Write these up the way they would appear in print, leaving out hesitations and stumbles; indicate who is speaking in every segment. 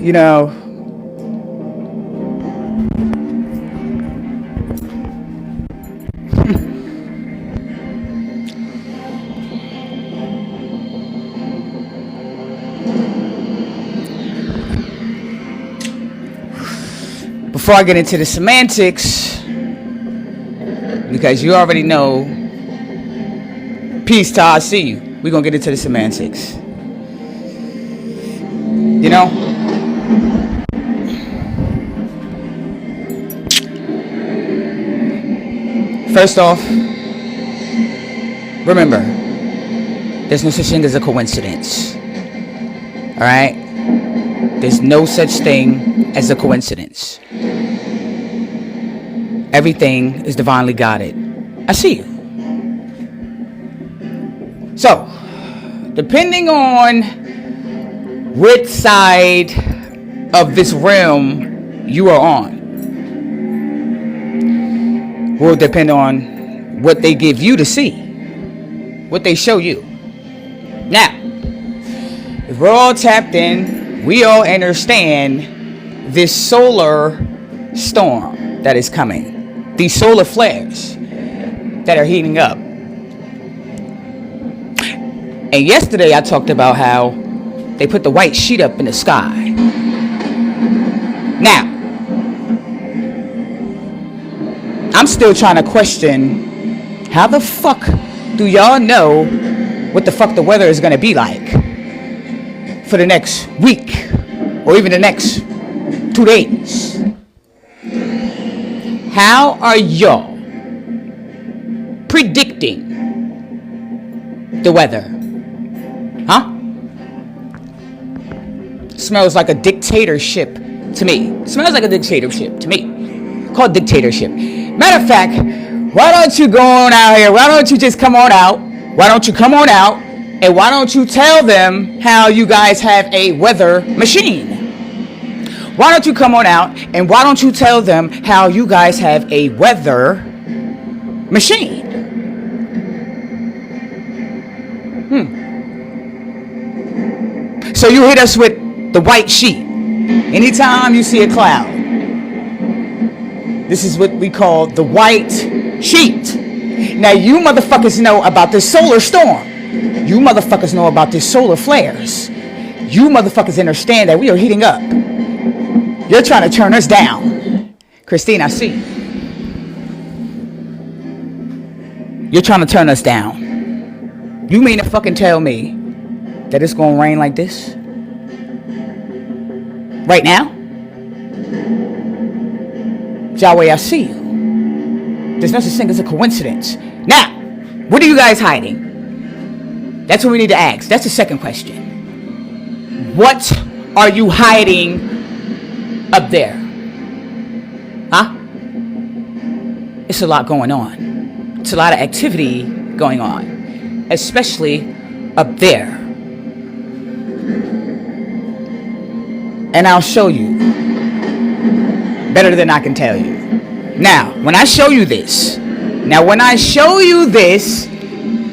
Speaker 1: you know, before I get into the semantics, because you already know, peace to I see you. We're going to get into the semantics. You know? First off, remember, there's no such thing as a coincidence. Alright? There's no such thing as a coincidence. Everything is divinely guided. I see you. So, depending on which side of this realm you are on, will depend on what they give you to see, what they show you. Now, if we're all tapped in, we all understand this solar storm that is coming, these solar flares that are heating up. And yesterday I talked about how they put the white sheet up in the sky. Now, I'm still trying to question, how the fuck do y'all know what the fuck the weather is going to be like for the next week or even the next 2 days? How are y'all predicting the weather? Huh? Smells like a dictatorship to me. Smells like a dictatorship to me. Called dictatorship. Matter of fact, why don't you go on out here? Why don't you just come on out? Why don't you come on out? And why don't you tell them how you guys have a weather machine? Why don't you come on out and why don't you tell them how you guys have a weather machine? So you hit us with the white sheet. Anytime you see a cloud, this is what we call the white sheet. Now you motherfuckers know about this solar storm. You motherfuckers know about this solar flares. You motherfuckers understand that we are heating up. You're trying to turn us down. Christine, I see. You're trying to turn us down. You mean to fucking tell me that it's gonna rain like this? Right now? Yahweh, I see you. There's no such thing as a coincidence. Now, what are you guys hiding? That's what we need to ask. That's the second question. What are you hiding up there? Huh? It's a lot going on. It's a lot of activity going on, especially up there. And I'll show you better than I can tell you. Now, when I show you this,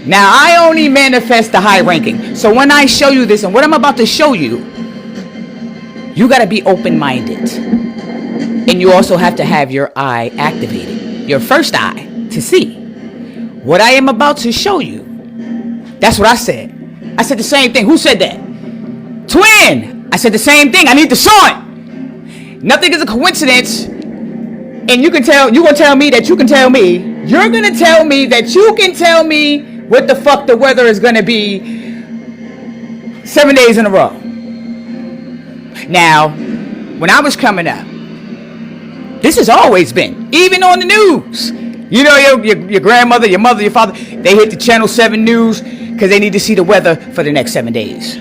Speaker 1: now I only manifest the high ranking. So when I show you this and what I'm about to show you, you got to be open-minded. And you also have to have your eye activated, your first eye, to see what I am about to show you. That's what I said. I said the same thing. Who said that? Twin! I said the same thing. I need the sun. Nothing is a coincidence. And you're going to tell me that you can tell me. You're going to tell me that you can tell me what the fuck the weather is going to be 7 days in a row. Now, when I was coming up, this has always been, even on the news. You know, your grandmother, your mother, your father, they hit the Channel 7 news because they need to see the weather for the next 7 days.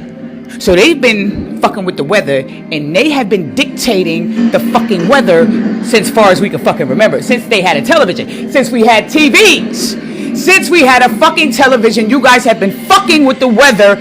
Speaker 1: So they've been fucking with the weather, and they have been dictating the fucking weather since far as we can fucking remember. Since they had a television, since we had TVs, since we had a fucking television, you guys have been fucking with the weather,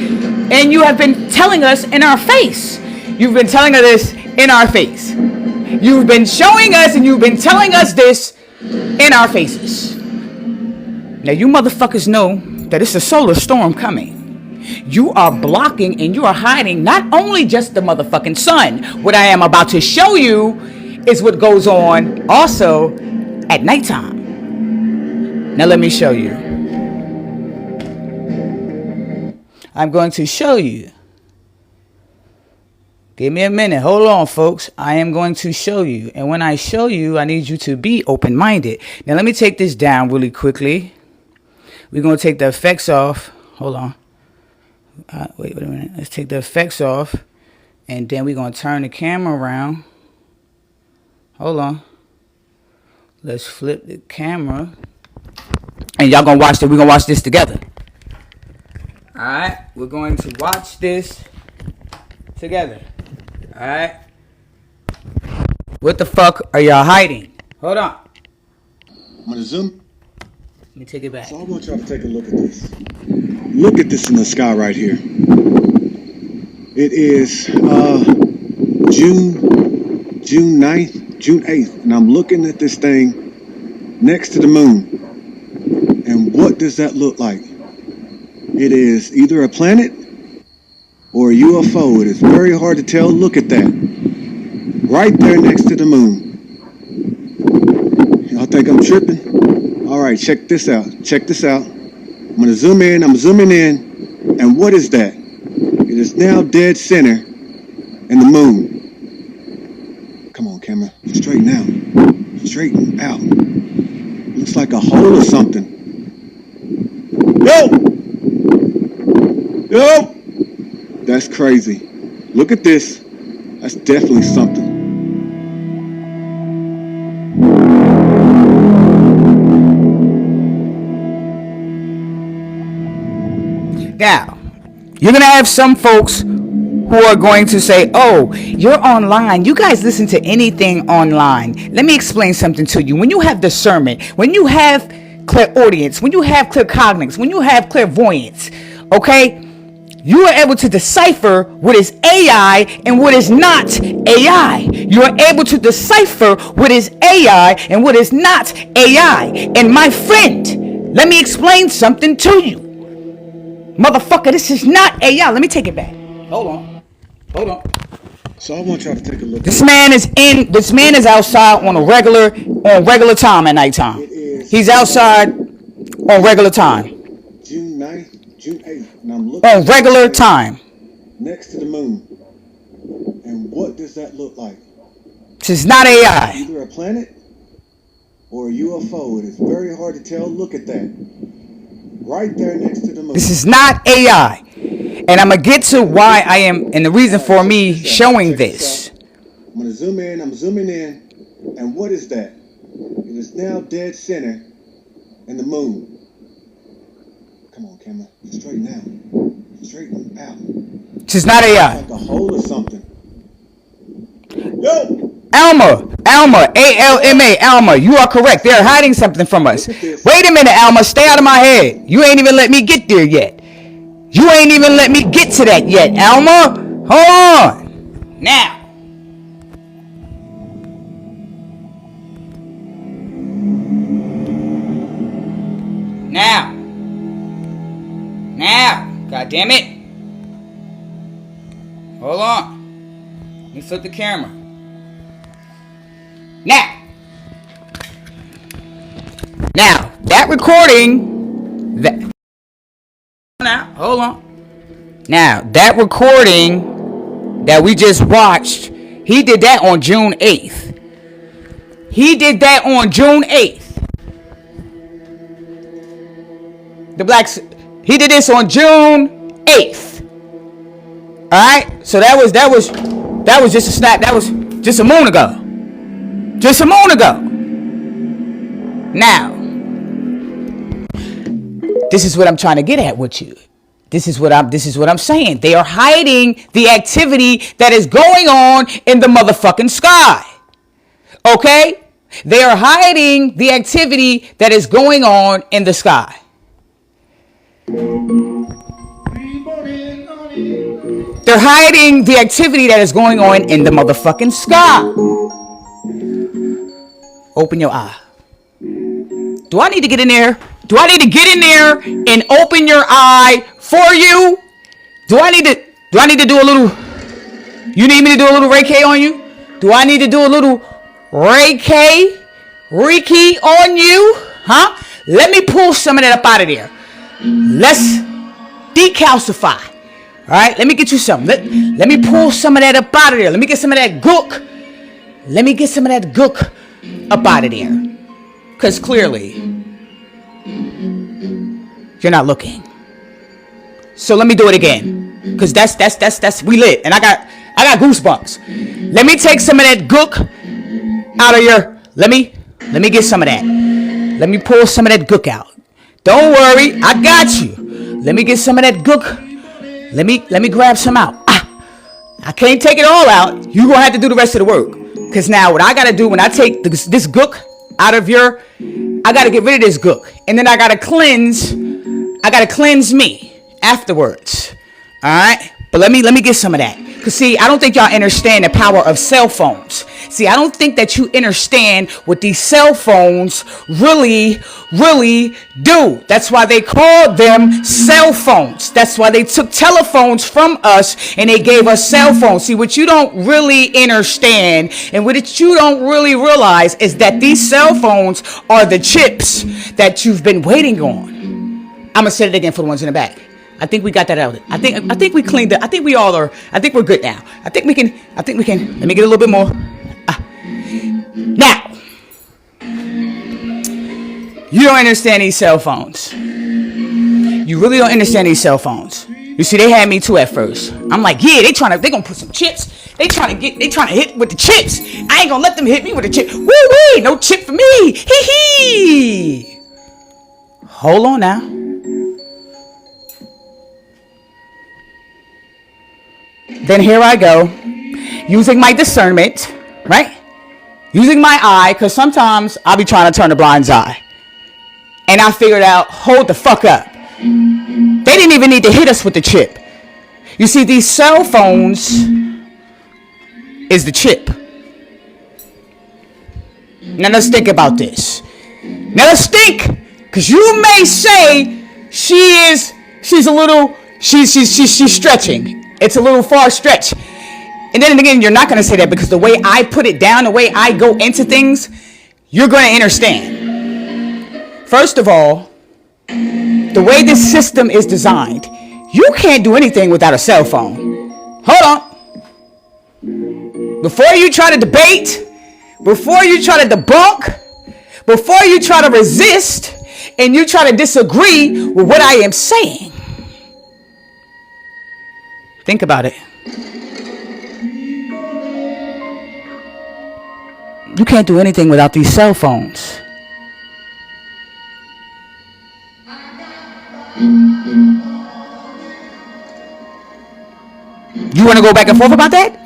Speaker 1: and you have been telling us in our face. You've been telling us this in our face. You've been showing us and you've been telling us this in our faces. Now you motherfuckers know that it's a solar storm coming. You are blocking and you are hiding not only just the motherfucking sun. What I am about to show you is what goes on also at nighttime. Now let me show you. I'm going to show you. Give me a minute. Hold on, folks. I am going to show you. And when I show you, I need you to be open-minded. Now, let me take this down really quickly. We're going to take the effects off. Hold on. Wait a minute. Let's take the effects off. And then we're going to turn the camera around. Hold on. Let's flip the camera. And y'all going to watch this. We're going to watch this together. All right. We're going to watch this together. All right. What the fuck are y'all hiding? Hold on.
Speaker 2: I'm gonna zoom.
Speaker 1: Let me take it back.
Speaker 2: So I want y'all to take a look at this. Look at this in the sky right here. It is June 9th, June 8th, and I'm looking at this thing next to the moon. And what does that look like? It is either a planet or a UFO. It is very hard to tell. Look at that. Right there next to the moon. Y'all think I'm tripping? All right, check this out. Check this out. I'm going to zoom in. I'm zooming in. And what is that? It is now dead center in the moon. Come on, camera. Straighten out. Straighten out. Looks like a hole or something. Yo! Yo! That's crazy. Look at this. That's definitely something.
Speaker 1: Now, you're going to have some folks who are going to say, oh, you're online. You guys listen to anything online. Let me explain something to you. When you have discernment, when you have clairaudience, when you have claircognizance, when you have clairvoyance, okay? You are able to decipher what is AI and what is not AI. You are able to decipher what is AI and what is not AI. And my friend, let me explain something to you. Motherfucker, this is not AI. Let me take it back. Hold on.
Speaker 2: So I want y'all to take a look.
Speaker 1: This man is outside on regular time at nighttime. He's outside on regular time.
Speaker 2: June 9th. June 8th, and I'm looking
Speaker 1: on regular time
Speaker 2: next to the moon. And what does that look like?
Speaker 1: This is not AI.
Speaker 2: Either a planet or a UFO. It is very hard to tell. Look at that. Right there next to the moon.
Speaker 1: This is not AI. And I'm going to get to why I am, and the reason for me showing this.
Speaker 2: I'm going to zoom in. I'm zooming in. And what is that? It is now dead center in the moon. Come on, camera. Straighten out. Straighten out.
Speaker 1: This is not AI.
Speaker 2: Like a hole or something. Yo!
Speaker 1: Alma, A-L-M-A, Alma, you are correct. They're hiding something from us. Wait a minute, Alma. Stay out of my head. You ain't even let me get there yet. You ain't even let me get to that yet, Alma. Hold on. Now. God damn it. Hold on. Let me flip the camera. Now, that recording, hold on. Now, that recording that we just watched, he did that on June 8th. He did this on June 8th. All right? So that was just a snap. That was just a moon ago. Now, this is what I'm trying to get at with you. This is what I'm saying. They are hiding the activity that is going on in the motherfucking sky. Okay? They are hiding the activity that is going on in the sky. They're hiding the activity that is going on in the motherfucking sky. Open your eye. Do I need to get in there? Do I need to get in there and open your eye for you? Do I need to do a little, you need me to do a little Reiki on you? Do I need to do a little Reiki on you? Huh? Let me pull some of that up out of there. Let's decalcify. All right, let me get you some. Let me pull some of that up out of there. Let me get some of that gook. Let me get some of that gook up out of there. Because clearly, you're not looking. So let me do it again. Because that's we lit. And I got goosebumps. Let me take some of that gook out of your, let me get some of that. Let me pull some of that gook out. Don't worry, I got you. Let me get some of that gook. Let me grab some out. I can't take it all out. You're gonna have to do the rest of the work. Cause now what I gotta do when I take this gook out of your, I gotta get rid of this gook. And then I gotta cleanse me afterwards. Alright? But let me get some of that. Cause see, I don't think y'all understand the power of cell phones. See, I don't think that you understand what these cell phones really do. That's why they called them cell phones. That's why they took telephones from us and they gave us cell phones. See, what you don't really understand and what you don't really realize is that these cell phones are the chips that you've been waiting on. I'm gonna say it again for the ones in the back. I think we got that out. I think we cleaned it. I think we all are. I think we're good now. I think we can. Let me get a little bit more. Now, you don't understand these cell phones. You really don't understand these cell phones. You see, they had me too at first. I'm like, yeah, they gonna put some chips. They trying to hit with the chips. I ain't gonna let them hit me with the chip. Woo wee, no chip for me. Hee hee. Hold on now. Then here I go, using my discernment, right? Using my eye, because sometimes I'll be trying to turn a blind eye. And I figured out, hold the fuck up. They didn't even need to hit us with the chip. You see, these cell phones is the chip. Now let's think about this. Now let's think, because you may say she's stretching. It's a little far stretch. And then again, you're not going to say that because the way I put it down, the way I go into things, you're going to understand. First of all, the way this system is designed, you can't do anything without a cell phone. Hold on. Before you try to debate, before you try to debunk, before you try to resist, and you try to disagree with what I am saying, think about it. You can't do anything without these cell phones. You want to go back and forth about that?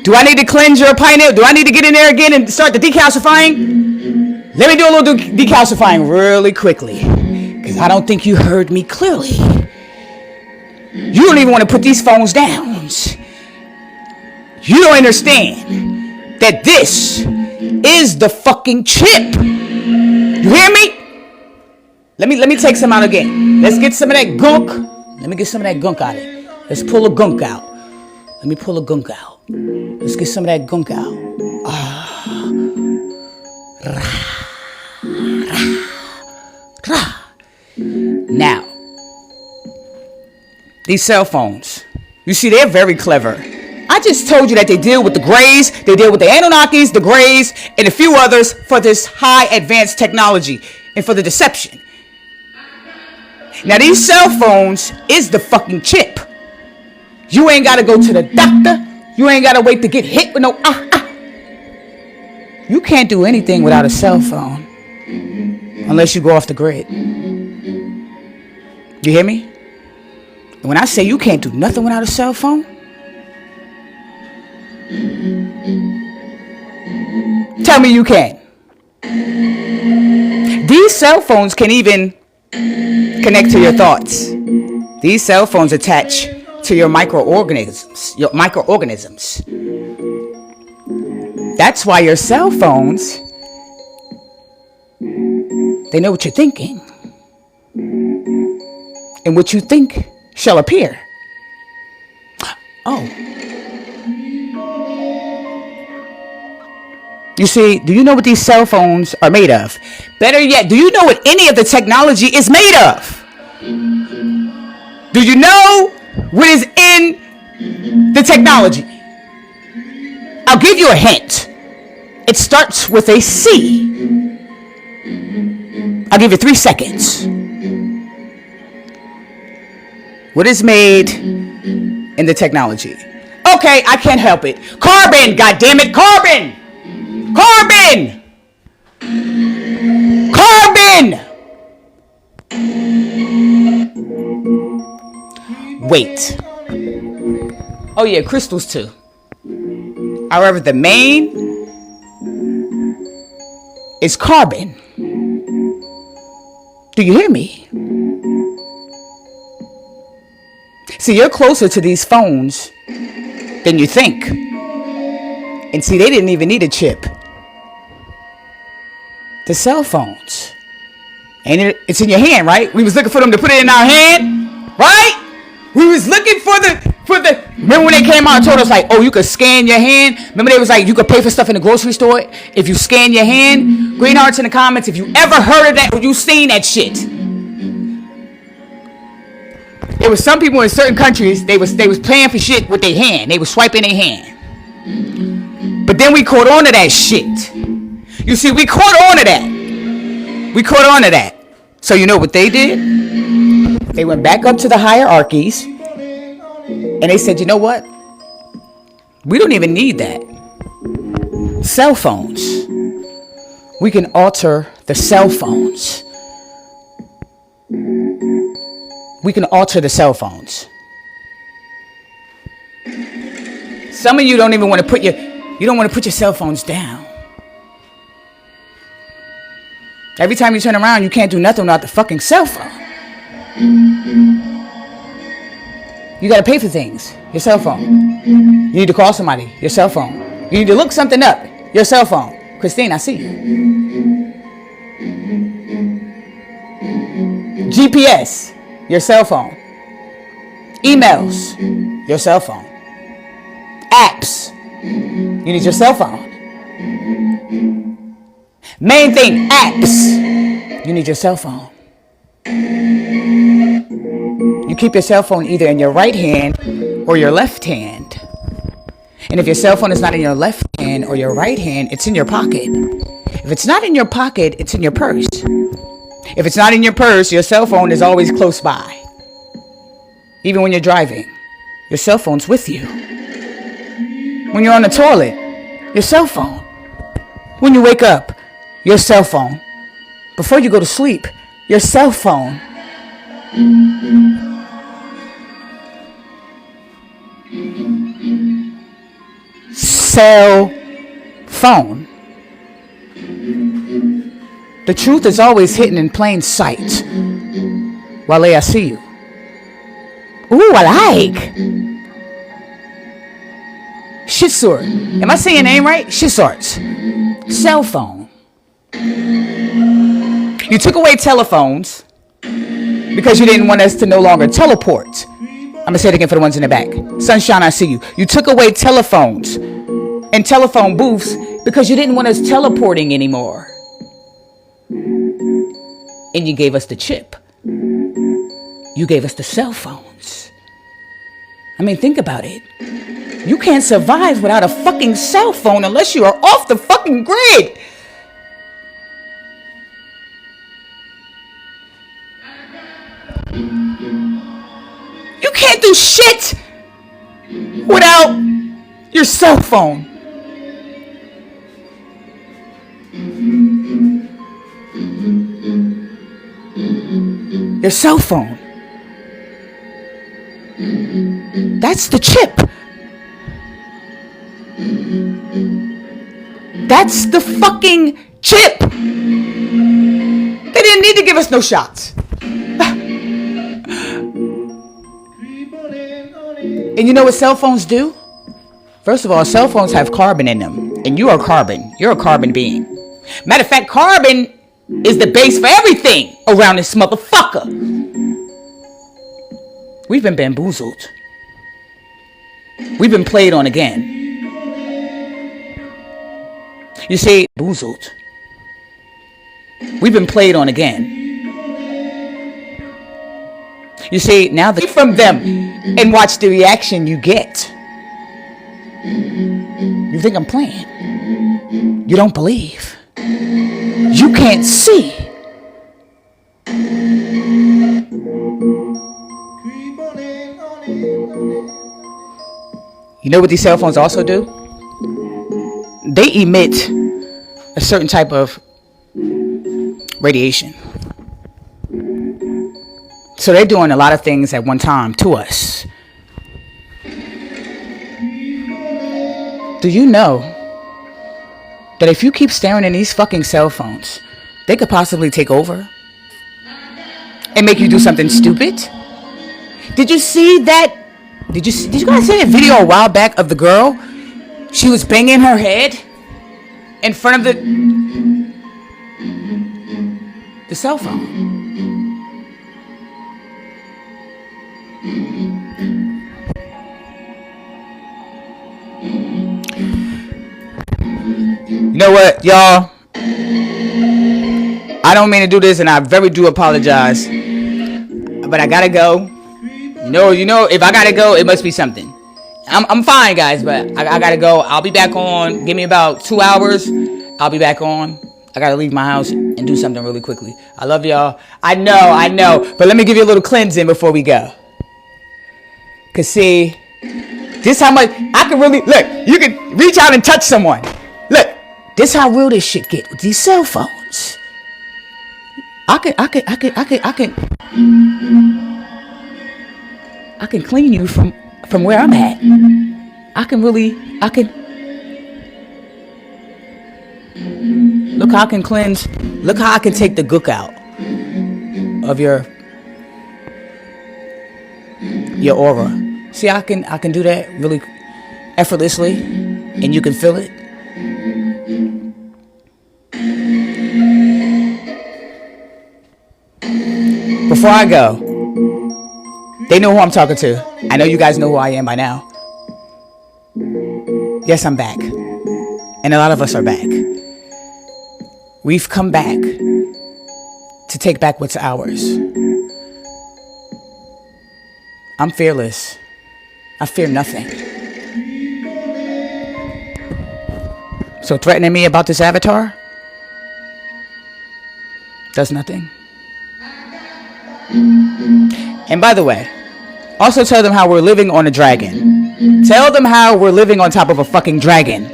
Speaker 1: Do I need to cleanse your pineal? Do I need to get in there again and start the decalcifying? Let me do a little decalcifying really quickly, because I don't think you heard me clearly. You don't even want to put these phones down. You don't understand that this is the fucking chip. You hear me? Let me take some out again. Let's get some of that gunk. Let me get some of that gunk out of it. Let's pull a gunk out. Let me pull a gunk out. Let's get some of that gunk out. Now, these cell phones, you see, they're very clever. I just told you that they deal with the Greys, they deal with the Anunnakis, the Greys, and a few others for this high advanced technology and for the deception. Now, these cell phones is the fucking chip. You ain't got to go to the doctor. You ain't got to wait to get hit with no You can't do anything without a cell phone unless you go off the grid. You hear me? And when I say you can't do nothing without a cell phone, tell me you can. These cell phones can even connect to your thoughts. These cell phones attach to your microorganisms. That's why your cell phones, they know what you're thinking. And what you think shall appear. Oh. You see, do you know what these cell phones are made of? Better yet, do you know what any of the technology is made of? Do you know what is in the technology? I'll give you a hint. It starts with a C. I'll give you 3 seconds. What is made in the technology? Okay, I can't help it. Carbon, goddammit, carbon! Carbon! Carbon! Wait. Oh yeah, crystals too. However, the main is carbon. Do you hear me? See, you're closer to these phones than you think. And see, they didn't even need a chip. The cell phones. And it's in your hand, right? We was looking for them to put it in our hand, right? We was looking for the remember when they came out and told us like, oh, you could scan your hand? Remember they was like, you could pay for stuff in the grocery store if you scan your hand? Green hearts in the comments if you ever heard of that or you seen that shit. There was some people in certain countries, they was paying for shit with their hand. They was swiping their hand. But then we caught on to that shit. You see, we caught on to that. We caught on to that. So you know what they did? They went back up to the hierarchies and they said, you know what? We don't even need that. Cell phones. We can alter the cell phones. We can alter the cell phones. Some of you don't even want to put your cell phones down. Every time you turn around, you can't do nothing without the fucking cell phone. You gotta pay for things. Your cell phone. You need to call somebody. Your cell phone. You need to look something up. Your cell phone. Christine, I see you. GPS. Your cell phone. Emails. Your cell phone. Apps. You need your cell phone. Main thing, apps. You need your cell phone. You keep your cell phone either in your right hand or your left hand. And if your cell phone is not in your left hand or your right hand, it's in your pocket. If it's not in your pocket, it's in your purse. If it's not in your purse, your cell phone is always close by. Even when you're driving, your cell phone's with you. When you're on the toilet, your cell phone. When you wake up, your cell phone. Before you go to sleep, your cell phone. Cell phone. The truth is always hidden in plain sight. Wale, I see you. Ooh, I like. Shitsort. Am I saying your name right? Shitsarts. Cell phone. You took away telephones because you didn't want us to no longer teleport. I'm going to say it again for the ones in the back. Sunshine, I see you. You took away telephones and telephone booths because you didn't want us teleporting anymore. And you gave us the chip. You gave us the cell phones. I mean, think about it. You can't survive without a fucking cell phone unless you are off the fucking grid. You can't do shit without your cell phone. Your cell phone. That's the chip. That's the fucking chip. They didn't need to give us no shots. And you know what cell phones do? First of all, cell phones have carbon in them. And you are carbon. You're a carbon being. Matter of fact, carbon is the base for everything around this motherfucker. We've been bamboozled. We've been played on again. You see, boozled. We've been played on again. You see, now the from them and watch the reaction you get. You think I'm playing? You don't believe. You can't see. You know what these cell phones also do? They emit a certain type of radiation. So they're doing a lot of things at one time to us. Do you know that if you keep staring at these fucking cell phones, they could possibly take over and make you do something stupid? Did you see that? Did you guys see that video a while back of the girl? She was banging her head in front of the cell phone. You know what, y'all? I don't mean to do this, and I very do apologize. But I gotta go. You know, if I gotta go, it must be something. I'm fine, guys, but I gotta go. I'll be back on. Give me about 2 hours. I'll be back on. I gotta leave my house and do something really quickly. I love y'all. I know. But let me give you a little cleansing before we go. Cause see, this how much I can really look. You can reach out and touch someone. Look, this how real this shit get with these cell phones. I can clean you from where I'm at. I can look how I can cleanse. Look how I can take the gook out of your aura. See, I can do that really effortlessly, and you can feel it. Before I go, they know who I'm talking to. I know you guys know who I am by now. Yes, I'm back. And a lot of us are back. We've come back to take back what's ours. I'm fearless. I fear nothing. So threatening me about this avatar does nothing. And by the way, also tell them how we're living on a dragon. Tell them how we're living on top of a fucking dragon.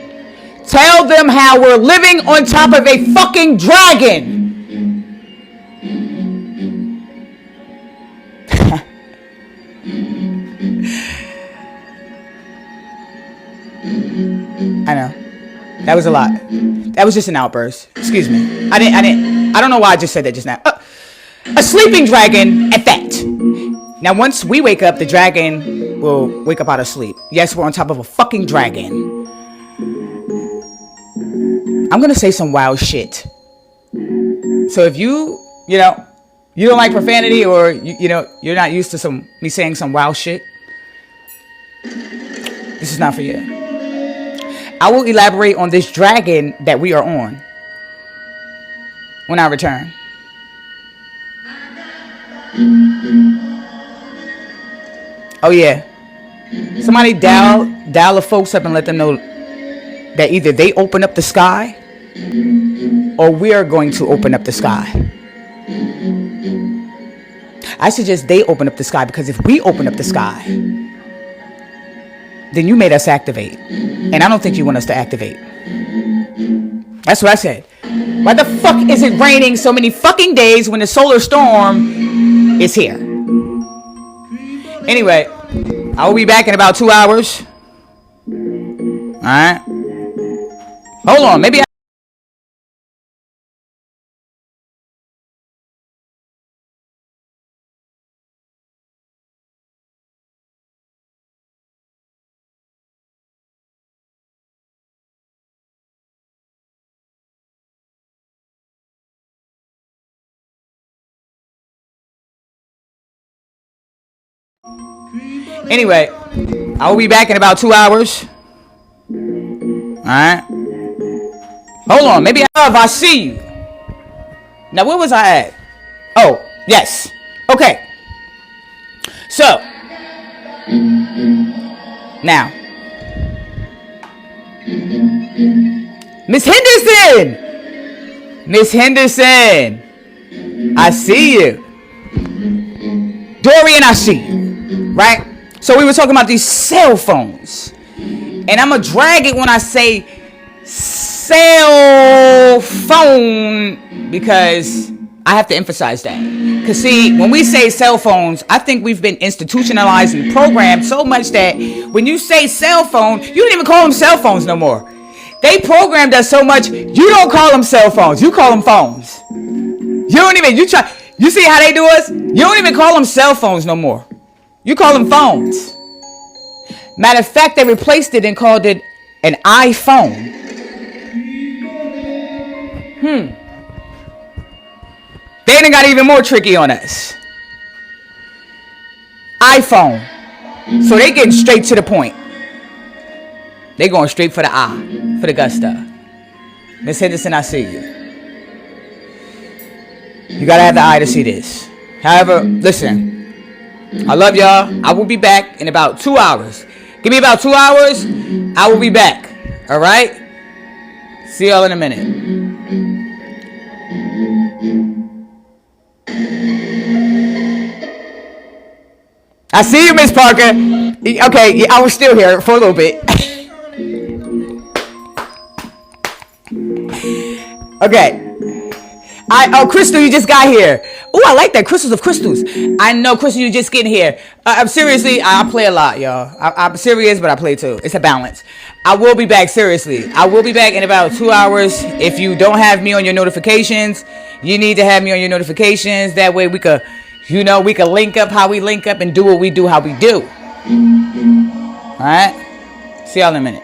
Speaker 1: Tell them how we're living on top of a fucking dragon. I know. That was a lot. That was just an outburst. Excuse me. I don't know why I just said that just now. A sleeping dragon at that. Now, once we wake up, the dragon will wake up out of sleep. Yes, we're on top of a fucking dragon. I'm gonna say some wild shit. So if you don't like profanity, or you're not used to me saying some wild shit, this is not for you. I will elaborate on this dragon that we are on when I return. Oh yeah. Somebody dial the folks up and let them know that either they open up the sky or we are going to open up the sky. I suggest they open up the sky, because if we open up the sky, then you made us activate. And I don't think you want us to activate. That's what I said. Why the fuck is it raining so many fucking days when the solar storm is here? Anyway, I will be back in about 2 hours. Alright. Hold on, maybe Anyway, I will be back in about 2 hours. Alright. Hold on. Maybe I see you. Now, where was I at? Oh, yes. Okay. So. Now. Miss Henderson. Miss Henderson. I see you. Dorian, I see you. Right? So we were talking about these cell phones. And I'm going to drag it when I say cell phone because I have to emphasize that. Because see, when we say cell phones, I think we've been institutionalized and programmed so much that when you say cell phone, you don't even call them cell phones no more. They programmed us so much, you don't call them cell phones. You call them phones. You don't even, you see how they do us? You don't even call them cell phones no more. You call them phones. Matter of fact, they replaced it and called it an iPhone. They done got even more tricky on us. iPhone. So they getting straight to the point. They going straight for the I, for the gusto. Miss Henderson, I see you. You gotta have the eye to see this. However, listen. I love y'all. I will be back in about 2 hours. Give me about 2 hours. I will be back. All right? See y'all in a minute. I see you, Miss Parker. Okay, yeah, I was still here for a little bit. Okay. Oh, Crystal, you just got here. Oh, I like that. Crystals of crystals. I know, Crystal, you just getting here. I'm seriously, I play a lot, y'all. I'm serious, but I play too. It's a balance. I will be back, seriously. I will be back in about 2 hours. If you don't have me on your notifications, you need to have me on your notifications. That way we could, we could link up how we link up and do what we do how we do. All right? See y'all in a minute.